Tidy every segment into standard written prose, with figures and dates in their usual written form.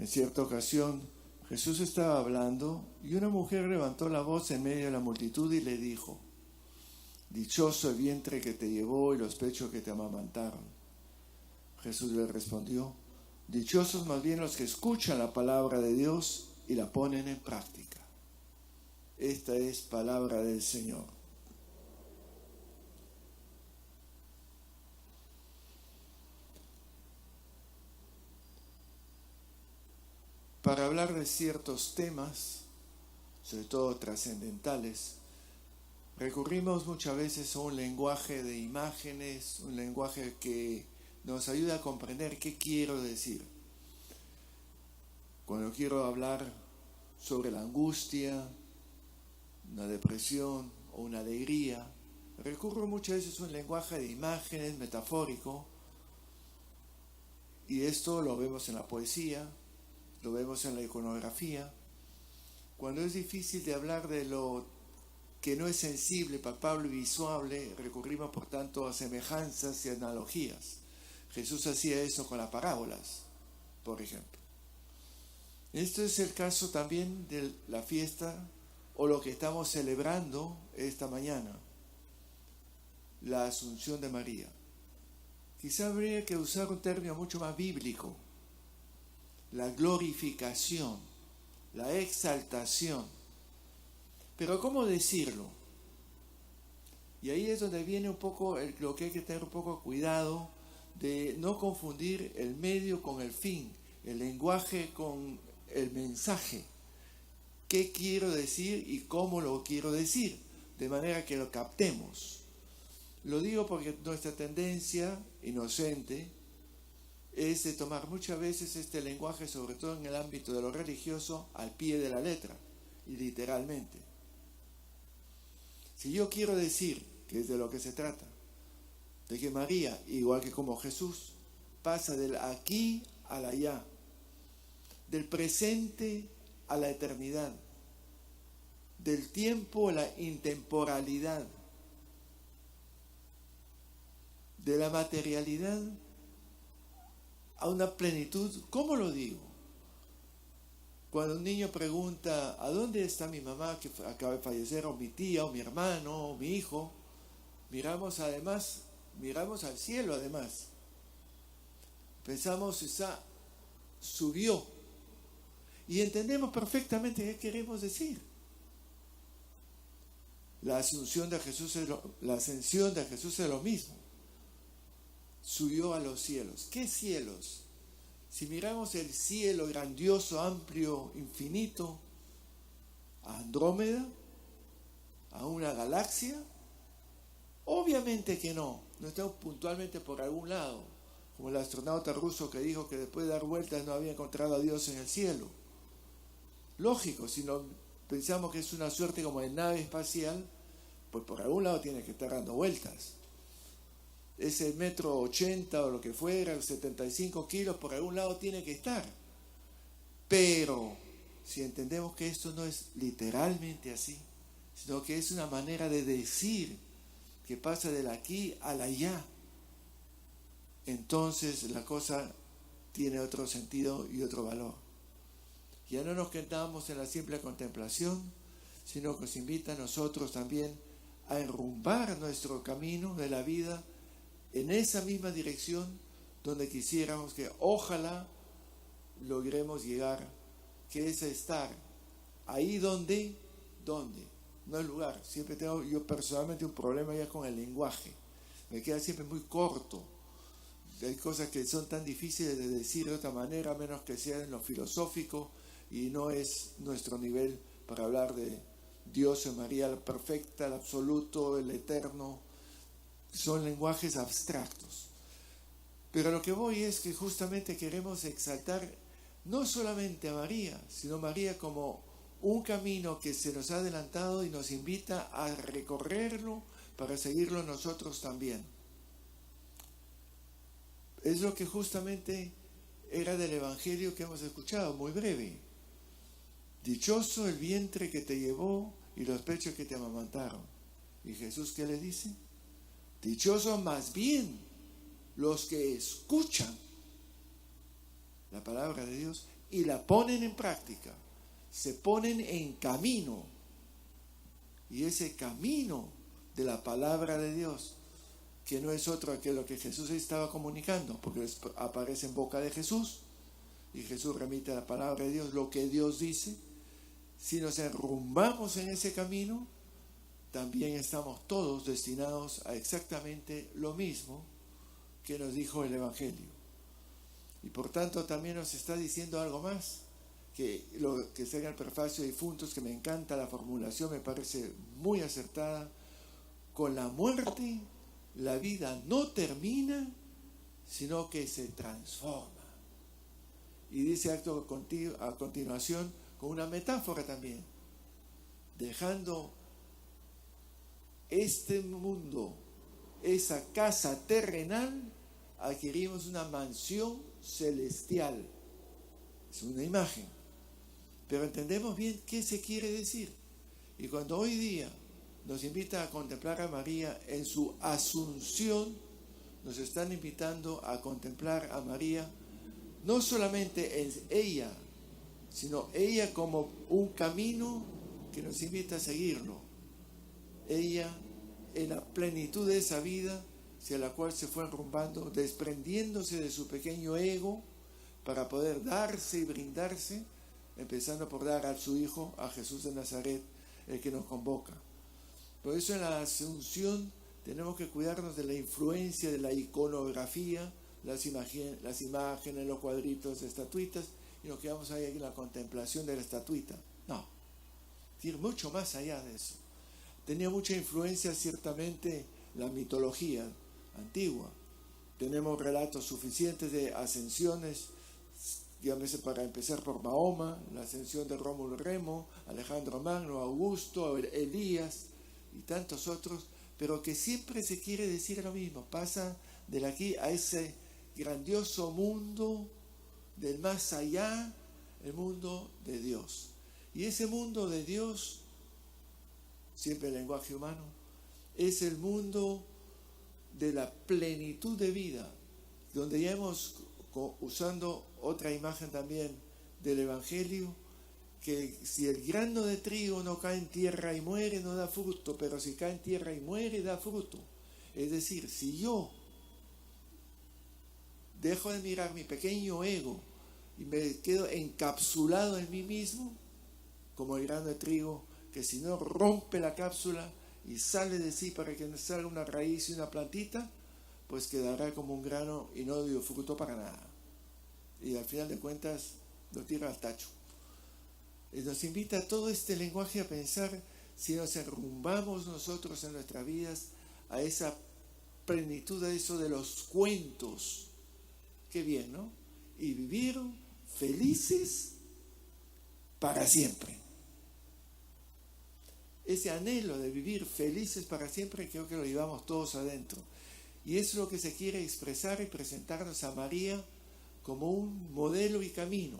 En cierta ocasión, Jesús estaba hablando y una mujer levantó la voz en medio de la multitud y le dijo: dichoso el vientre que te llevó y los pechos que te amamantaron. Jesús le respondió: dichosos más bien los que escuchan la palabra de Dios y la ponen en práctica. Esta es palabra del Señor. Para hablar de ciertos temas, sobre todo trascendentales, recurrimos muchas veces a un lenguaje de imágenes, un lenguaje que nos ayuda a comprender qué quiero decir. Cuando quiero hablar sobre la angustia, una depresión o una alegría, recurro muchas veces a un lenguaje de imágenes metafórico, y esto lo vemos en la poesía, lo vemos en la iconografía. Cuando es difícil de hablar de lo que no es sensible, palpable y visual, recurrimos por tanto a semejanzas y analogías. Jesús hacía eso con las parábolas, por ejemplo. Esto es el caso también de la fiesta o lo que estamos celebrando esta mañana, la Asunción de María. Quizá habría que usar un término mucho más bíblico: la glorificación, la exaltación. Pero ¿cómo decirlo? Y ahí es donde viene un poco lo que hay que tener un poco cuidado de no confundir el medio con el fin, el lenguaje con el mensaje. ¿Qué quiero decir y cómo lo quiero decir? De manera que lo captemos. Lo digo porque nuestra tendencia inocente es de tomar muchas veces este lenguaje, sobre todo en el ámbito de lo religioso, al pie de la letra, y literalmente. Si yo quiero decir, que es de lo que se trata, de que María, igual que como Jesús, pasa del aquí al allá, del presente a la eternidad, del tiempo a la intemporalidad, de la materialidad a una plenitud. ¿Cómo lo digo? Cuando un niño pregunta: ¿a dónde está mi mamá que acaba de fallecer? O mi tía, o mi hermano, o mi hijo. Miramos al cielo además. Pensamos: subió. Y entendemos perfectamente qué queremos decir. La ascensión de Jesús es lo mismo. Subió a los cielos. ¿Qué cielos? Si miramos el cielo grandioso, amplio, infinito, a Andrómeda, a una galaxia, obviamente que no estamos puntualmente por algún lado, como el astronauta ruso que dijo que después de dar vueltas no había encontrado a Dios en el cielo. Lógico, si no pensamos que es una suerte como de nave espacial, pues por algún lado tiene que estar dando vueltas. Ese 1,80 m o lo que fuera, 75 kilos, por algún lado tiene que estar. Pero si entendemos que esto no es literalmente así, sino que es una manera de decir que pasa del aquí al allá, entonces la cosa tiene otro sentido y otro valor. Ya no nos quedamos en la simple contemplación, sino que nos invita a nosotros también a enrumbar nuestro camino de la vida en esa misma dirección donde quisiéramos que ojalá logremos llegar, que es estar ahí donde, no el lugar. Siempre tengo yo personalmente un problema ya con el lenguaje, me queda siempre muy corto. Hay cosas que son tan difíciles de decir de otra manera, a menos que sea en lo filosófico, y no es nuestro nivel para hablar de Dios en María, la perfecta, el absoluto, el eterno. Son lenguajes abstractos. Pero a lo que voy es que justamente queremos exaltar no solamente a María, sino María como un camino que se nos ha adelantado y nos invita a recorrerlo para seguirlo nosotros también. Es lo que justamente era del Evangelio que hemos escuchado, muy breve. Dichoso el vientre que te llevó y los pechos que te amamantaron. ¿Y Jesús qué le dice? Dichosos más bien los que escuchan la palabra de Dios y la ponen en práctica, se ponen en camino. Y ese camino de la palabra de Dios, que no es otro que lo que Jesús estaba comunicando, porque aparece en boca de Jesús, y Jesús remite a la palabra de Dios, lo que Dios dice. Si nos enrumbamos en ese camino, también estamos todos destinados a exactamente lo mismo que nos dijo el Evangelio. Y por tanto también nos está diciendo algo más, que lo que está en el prefacio de Difuntos, que me encanta la formulación, me parece muy acertada. Con la muerte, la vida no termina, sino que se transforma. Y dice a continuación, con una metáfora también, dejando este mundo, esa casa terrenal, adquirimos una mansión celestial. Es una imagen, pero entendemos bien qué se quiere decir. Y cuando hoy día nos invita a contemplar a María en su asunción, nos están invitando a contemplar a María no solamente en ella, sino ella como un camino que nos invita a seguirlo. Ella en la plenitud de esa vida hacia la cual se fue enrumbando, desprendiéndose de su pequeño ego para poder darse y brindarse, empezando por dar a su Hijo, a Jesús de Nazaret, el que nos convoca. Por eso en la Asunción tenemos que cuidarnos de la influencia de la iconografía, las imágenes, los cuadritos, estatuitas, y nos quedamos ahí en la contemplación de la estatuita. No, ir mucho más allá de eso. Tenía mucha influencia ciertamente la mitología antigua. Tenemos relatos suficientes de ascensiones, llámese para empezar por Mahoma, la ascensión de Rómulo Remo, Alejandro Magno, Augusto, Elías y tantos otros, pero que siempre se quiere decir lo mismo, pasa de aquí a ese grandioso mundo del más allá, el mundo de Dios. Y ese mundo de Dios, siempre el lenguaje humano, es el mundo de la plenitud de vida, donde ya hemos, usando otra imagen también del Evangelio, que si el grano de trigo no cae en tierra y muere, no da fruto, pero si cae en tierra y muere, da fruto. Es decir, si yo dejo de mirar mi pequeño ego y me quedo encapsulado en mí mismo, como el grano de trigo, que si no rompe la cápsula y sale de sí para que salga una raíz y una plantita, pues quedará como un grano y no dio fruto para nada. Y al final de cuentas lo tira al tacho. Y nos invita a todo este lenguaje a pensar si nos enrumbamos nosotros en nuestras vidas a esa plenitud, a eso de los cuentos. Qué bien, ¿no? Y vivir felices para siempre. Ese anhelo de vivir felices para siempre creo que lo llevamos todos adentro. Y eso es lo que se quiere expresar y presentarnos a María como un modelo y camino.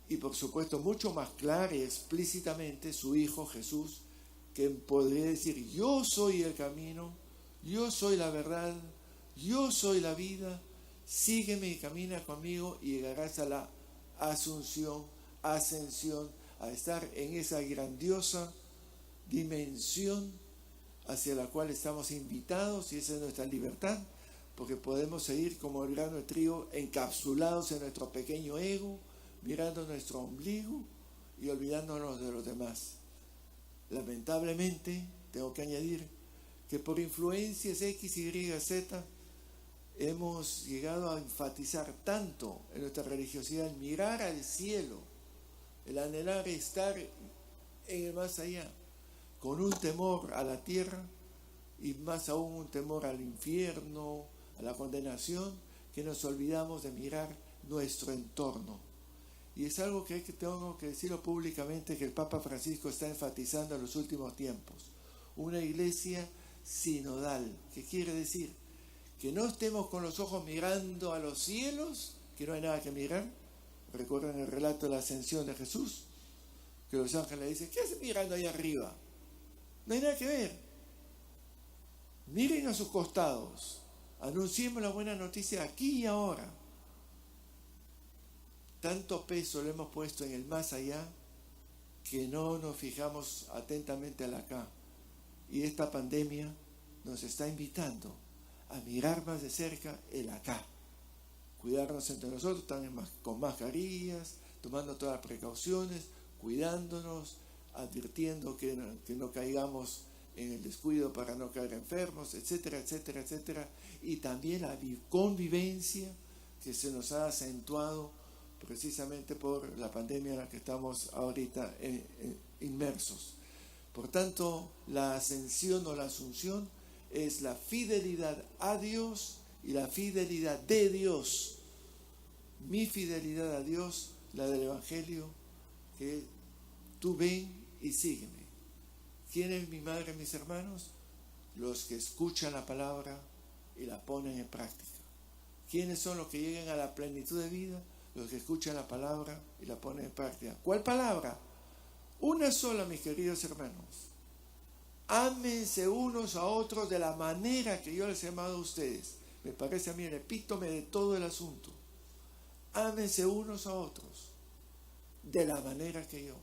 Y por supuesto mucho más claro y explícitamente su Hijo Jesús, que podría decir: yo soy el camino, yo soy la verdad, yo soy la vida, sígueme y camina conmigo y llegarás a la asunción, ascensión, a estar en esa grandiosa dimensión hacia la cual estamos invitados, y esa es nuestra libertad, porque podemos seguir como el grano de trigo encapsulados en nuestro pequeño ego, mirando nuestro ombligo y olvidándonos de los demás. Lamentablemente, tengo que añadir que por influencias X, Y, Z, hemos llegado a enfatizar tanto en nuestra religiosidad el mirar al cielo, el anhelar estar en el más allá, con un temor a la tierra y más aún un temor al infierno, a la condenación, que nos olvidamos de mirar nuestro entorno. Y es algo que tengo que decirlo públicamente, que el Papa Francisco está enfatizando en los últimos tiempos. Una iglesia sinodal, que quiere decir que no estemos con los ojos mirando a los cielos, que no hay nada que mirar. Recuerdan el relato de la ascensión de Jesús, que los ángeles le dicen: ¿qué hacen mirando ahí arriba? No hay nada que ver. Miren a sus costados, anunciemos la buena noticia aquí y ahora. tanto peso le hemos puesto en el más allá que no nos fijamos atentamente al acá. Y esta pandemia nos está invitando a mirar más de cerca el acá. Cuidarnos entre nosotros, también con mascarillas, tomando todas las precauciones, cuidándonos, advirtiendo que no caigamos en el descuido para no caer enfermos, etcétera, etcétera, etcétera. Y también la convivencia que se nos ha acentuado precisamente por la pandemia en la que estamos ahorita inmersos. Por tanto, la ascensión o la asunción es la fidelidad a Dios y la fidelidad de Dios. Mi fidelidad a Dios, la del Evangelio, que tú ven y sígueme. ¿Quién es mi madre, mis hermanos? Los que escuchan la palabra y la ponen en práctica. ¿Quiénes son los que llegan a la plenitud de vida? Los que escuchan la palabra y la ponen en práctica. ¿Cuál palabra? Una sola, mis queridos hermanos. Ámense unos a otros de la manera que yo les he amado a ustedes. Me parece a mí el epítome de todo el asunto. Ámense unos a otros de la manera que yo.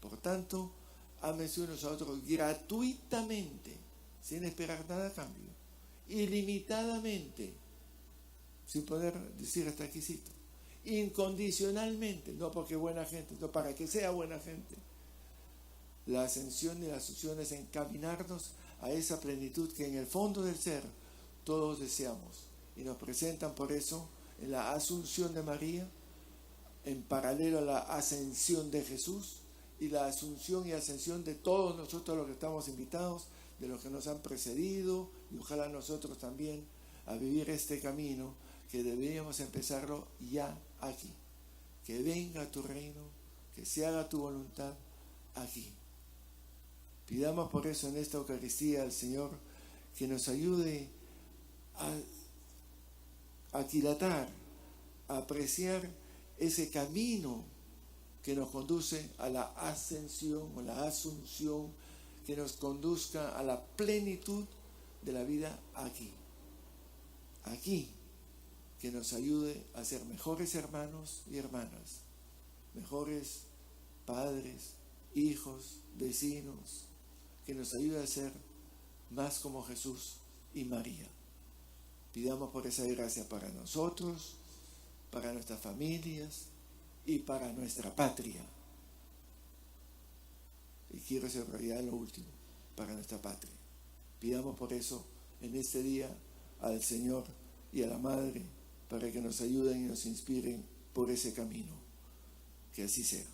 Por tanto, ámense unos a otros gratuitamente, sin esperar nada a cambio, ilimitadamente, sin poder decir hasta requisito, incondicionalmente, no porque buena gente, no para que sea buena gente. La ascensión y la asunción es encaminarnos a esa plenitud que en el fondo del ser todos deseamos. Y nos presentan por eso en la asunción de María, en paralelo a la ascensión de Jesús, y la asunción y ascensión de todos nosotros los que estamos invitados, de los que nos han precedido, y ojalá nosotros también a vivir este camino que deberíamos empezarlo ya aquí. Que venga tu reino, que se haga tu voluntad aquí. Pidamos por eso en esta Eucaristía al Señor que nos ayude a aquilatar, a apreciar ese camino que nos conduce a la ascensión o la asunción, que nos conduzca a la plenitud de la vida aquí. Aquí, que nos ayude a ser mejores hermanos y hermanas, mejores padres, hijos, vecinos, que nos ayude a ser más como Jesús y María. Pidamos por esa gracia para nosotros, para nuestras familias y para nuestra patria. Y quiero subrayar lo último, para nuestra patria. Pidamos por eso en este día al Señor y a la Madre para que nos ayuden y nos inspiren por ese camino. Que así sea.